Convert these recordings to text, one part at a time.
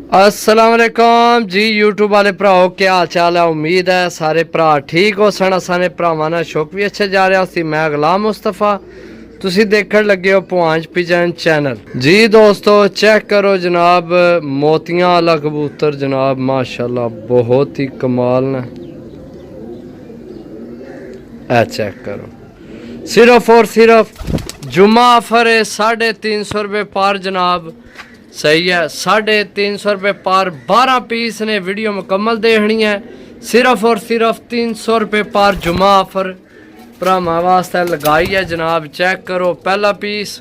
अस्सलाम वालेकुम जी यूट्यूब वाले भराओ, क्या हाल चाल है। उम्मीद है सारे भरा ठीक हो सन। असाने भरावां नाल शौक भी अच्छे जा रहा सी। मैं गुलाम मुस्तफा, तुसी देखण लगे हो पुआंच पिजन चैनल। जी दोस्तों चेक करो जनाब, मोतियां वाला कबूतर जनाब माशाल्लाह बहुत ही कमाल ने। ए चेक करो, सिर्फ और सिर्फ जुम्मा ऑफर है 350 रुपये पर जनाब। सही है, 350 रुपये पर 12 पीस ने। वीडियो मुकम्मल देखनी है। सिर्फ और सिर्फ 300 रुपये पर जुम्मा ऑफर भरावां वास्ते लगाई है जनाब। चेक करो पहला पीस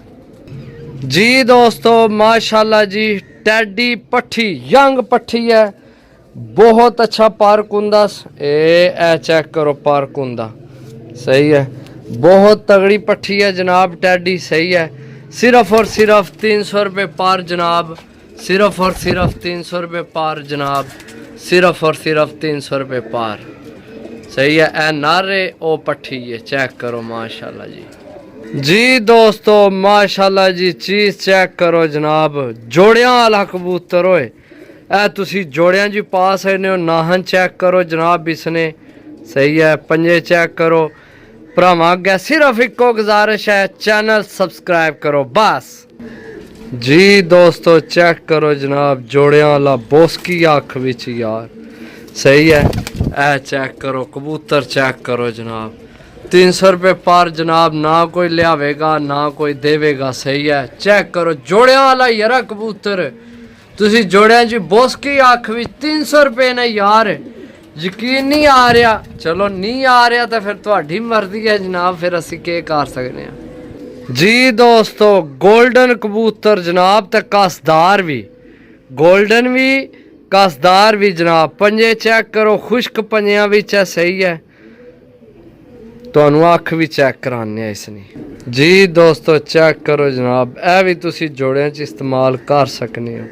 जी दोस्तों माशाल्लाह जी। टैडी पट्ठी यंग पट्ठी है, बहुत अच्छा पारकुंदा। ए चेक करो पारकुंदा, सही है, बहुत तगड़ी पट्ठी है जनाब टैडी। सही है, सिर्फ और सिर्फ 300 रुपये पर जनाब। सिर्फ और सिर्फ 300 रुपये पर जनाब। सिर्फ और सिर्फ 300 रुपये पर। सही है, ए नारे ओ पट्ठी है। चेक करो माशाल्लाह जी। जी दोस्तों माशाल्लाह जी, चीज़ चेक करो जनाब। जोड़ियां वाला कबूतर होए, ए तुसी जोड़ियां जी पा सकते हो। नाहन चेक करो जनाब इसने। सही है, पंजे चेक करो। भरावां अगे सिर्फ इको गुजारिश है, चैनल सब्सक्राइब करो बस। जी दोस्तों चेक करो जनाब, जोड़ियां वाला बोस्की अख विच यार। सही है, ए चेक करो कबूतर चेक करो जनाब। 300 रुपये पर जनाब, ना कोई लियावेगा ना कोई देवेगा। सही है, चेक करो जोड़ियां वाला यारा कबूतर। तुसी जोड़ियां जी बोस्की अख विच 300 रुपये ने यार। यकीन नहीं आ रहा, चलो नहीं आ रहा तो फिर तुहाडी मर्जी है जनाब, फिर असी के कर सकते हैं। जी दोस्तों गोल्डन कबूतर जनाब, तो कसदार भी गोल्डन भी कसदार भी जनाब। पंजे चेक करो, खुश्क पंजियां विच है। सही है, तुहानू अख भी चेक कराने इसने। जी दोस्तों चेक करो जनाब, ए भी तुसी जोड़ियां च इस्तेमाल कर सकने हो।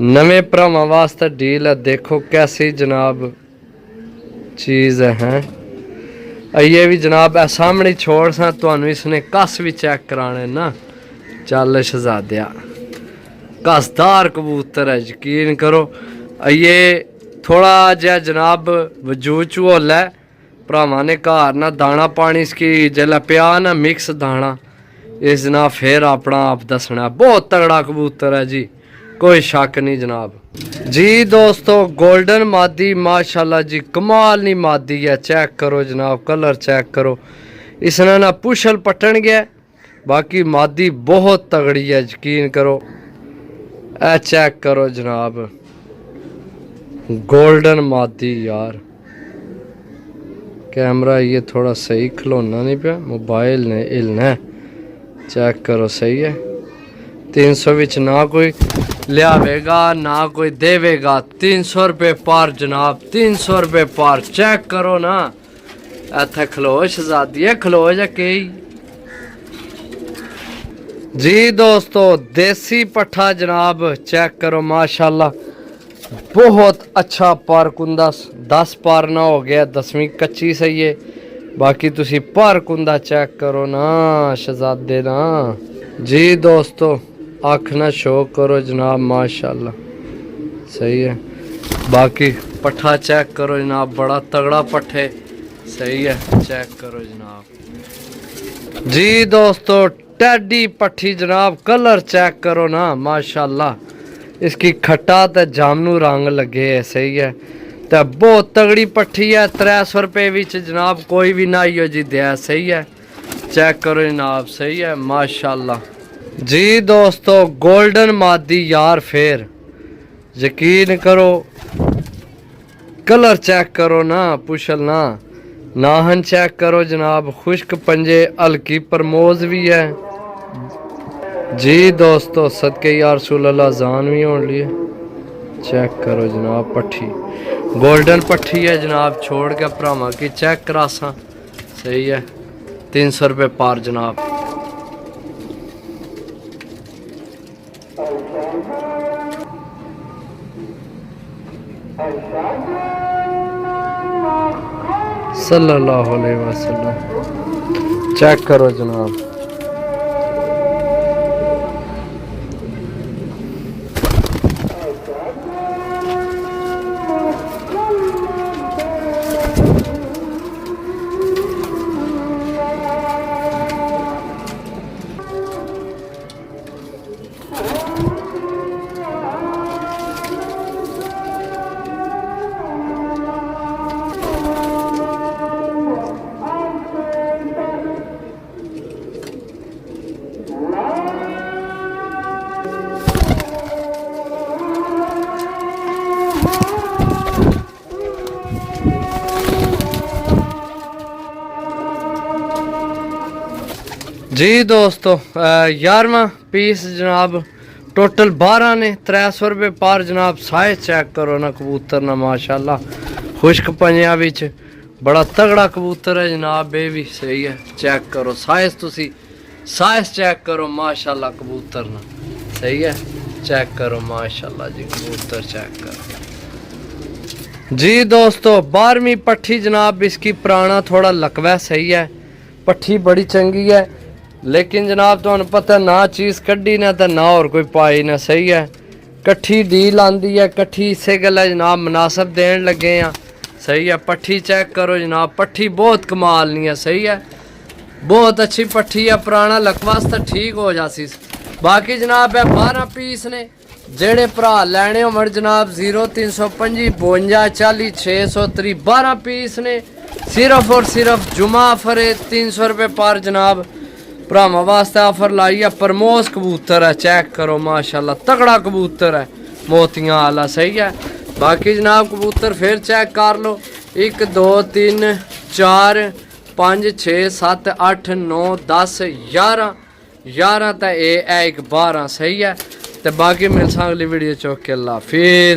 नवे भरावां वास्ते डील है, देखो कैसी जनाब चीज़ है। ये भी जनाब ए सामने छोड़ सा तुहानू इसने कस भी चेक कराने ना। चल शहजादिया, कसदार कबूतर है, यकीन करो। ये थोड़ा जहा जनाब वजूद च होला है। भरावां ने घर ना दाना पानी इसकी जिसलै पिया ना मिक्स दाना, इस जनाब फिर अपना आप दसना। बहुत तगड़ा कबूतर है जी, कोई शक नहीं जनाब। जी दोस्तों गोल्डन मादी माशाल्लाह जी, कमाल नहीं मादी है। चेक करो जनाब, कलर चेक करो। इसने ना पुछल पटन गया, बाकी मादी बहुत तगड़ी है, यकीन करो। ए चेक करो जनाब गोल्डन मादी यार। कैमरा ये थोड़ा सही खिलौना नहीं पे, मोबाइल ने हिलना। चेक करो, सही है। 300 विच ना कोई लियावेगा ना कोई देवेगा। 300 रुपये पर जनाब, 300 रुपये पर। चेक करो ना, इत्थे खलो शहजादी खलो जा कई। जी दोस्तों देसी पट्ठा जनाब, चेक करो माशाल्लाह बहुत अच्छा पारकुंदा। 10 पार ना हो गया, 10वीं कच्ची सही है। बाकी तुसी पारकुंदा चेक करो ना शहजादे ना। जी दोस्तों अख ना शो करो जनाब माशाल्लाह, सही है। बाकी पट्ठा चेक करो जनाब, बड़ा तगड़ा पट्ठे। सही है, चेक करो जनाब। जी दोस्तों टैडी पट्ठी जनाब, कलर चेक करो ना माशाल्लाह। इसकी खट्टा तो जामनू रंग लगे है। सही है, तो बहुत तगड़ी पट्ठी है। 300 रुपये विच जनाब कोई भी ना ही जी दिया। सही है, चेक करो जनाब। सही है माशाल्लाह। जी दोस्तों गोल्डन मादी यार, फिर यकीन करो कलर चेक करो ना, पुछल ना। नाहन चेक करो जनाब, खुश्क पंजे, हल्की प्रमोज भी है। जी दोस्तों सदके यार रसूल जान भी होने लिए। चेक करो जनाब पट्ठी गोल्डन पट्ठी है जनाब, छोड़ के भरावां की चेक करासा। सही है, 300 रुपये पर जनाब। सल्लल्लाहु अलैहि वसल्लम। चेक करो जनाब। जी दोस्तों 11वां पीस जनाब टोटल 12 ने 300 रुपये पर जनाब। साइज चेक करो ना कबूतर ना माशाल्लाह खुश्क पंजियां विच बड़ा तगड़ा कबूतर है जनाब। ये भी सही है, चेक करो साइज, तुसी साइज चेक करो माशाल्लाह कबूतर ना सही है। चेक करो माशाल्लाह जी कबूतर चेक करो जी दोस्तों। 12वीं पट्ठी जनाब, इसकी पुराना थोड़ा लकवा सही है, पट्ठी बड़ी चंगी है, लेकिन जनाब तुहानू पता ना चीज़ कड्डी ना तो ना और कोई पाई ना सही है। कट्ठी डील आंदी है, कट्ठी इसे गल्ला जनाब मुनासब देन लगे हैं सही है। पट्ठी चेक करो जनाब, पट्ठी बहुत कमाल नहीं है सही है, बहुत अच्छी पट्ठी है। पुराना लकवास तो ठीक हो जासी। बाकी जनाब है 12 पीस ने, जेड़े भरा लैने होवन जनाब 0325 52 40 630 12 पीस ने। सिर्फ और सिर्फ जुमा ऑफर है 300 रुपये पर जनाब। भरावां वास्ते ऑफर लाई है। प्रमोस कबूतर है, चेक करो माशाल्लाह तगड़ा कबूतर है, मोतियां आला सही है। बाकी जनाब कबूतर फिर चेक कर लो, 1 2 3 4 5 6 7 8 9 10 11 11 तो ये है एक 12 सही है। तो बाकी मिलसा अगली वीडियो चौक के। अल्लाह हाफिज़।